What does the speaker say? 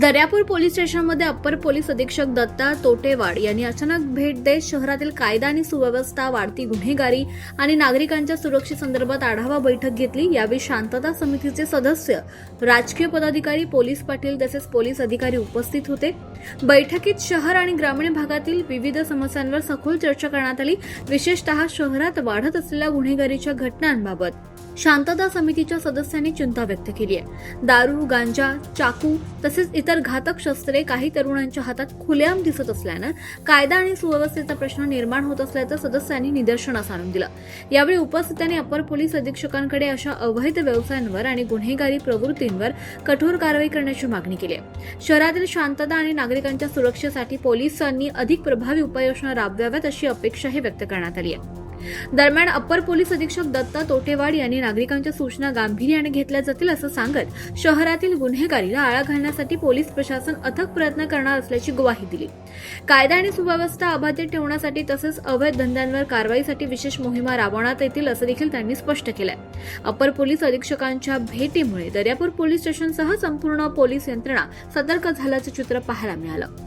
Daryapur police स्टेशनमध्ये upper police अधीक्षक दत्ता तोटेवाड यांनी अचानक भेट देत शहरातील कायदा आणि सुव्यवस्था, वाढती गुन्हेगारी आणि नागरिकांच्या सुरक्षेसंदर्भात आढावा बैठक घेतली। यावेळी शांतता समितीचे सदस्य, राजकीय पदाधिकारी, पोलीस पाटील तसेच पोलीस अधिकारी उपस्थित होते। बैठकीत शहर आणि ग्रामीण भागातील विविध समस्यांवर सखोल चर्चा करण्यात आली। विशेषतः शहरात वाढत असलेल्या गुन्हेगारीच्या घटनांबाबत शांतता समितीच्या सदस्यांनी चिंता व्यक्त केली आहे। दारू, गांजा, चाकू तसेच इतर घातक शस्त्रे काही तरुणांच्या हातात खुलेआम दिसत असल्यानं कायदा आणि सुव्यवस्थेचा प्रश्न निर्माण होत असल्याचं सदस्यांनी निदर्शनास आणून दिलं। यावेळी उपस्थितांनी अप्पर पोलीस अधीक्षकांकडे अशा अवैध व्यवसायांवर आणि गुन्हेगारी प्रवृत्तींवर कठोर कारवाई करण्याची मागणी केली आहे। शहरातील शांतता आणि नागरिकांच्या सुरक्षेसाठी पोलिसांनी अधिक प्रभावी उपाययोजना राबवाव्यात अशी अपेक्षाही व्यक्त करण्यात आली आहे। दरम्यान अप्पर पोलीस अधीक्षक दत्ता तोटेवाड यांनी नागरिकांच्या सूचना गांभीर्याने घेतल्या जातील असं सांगत शहरातील गुन्हेगारीला आळा घालण्यासाठी पोलीस प्रशासन अथक प्रयत्न करणार असल्याची ग्वाही दिली। कायदा आणि सुव्यवस्था अबाधित ठेवण्यासाठी तसेच अवैध धंद्यांवर कारवाईसाठी विशेष मोहिमा राबवण्यात येतील असं देखील त्यांनी स्पष्ट केलंय। अप्पर पोलीस अधीक्षकांच्या भेटीमुळे दर्यापूर पोलीस स्टेशनसह संपूर्ण पोलीस यंत्रणा सतर्क झाल्याचं चित्र पाहायला मिळालं।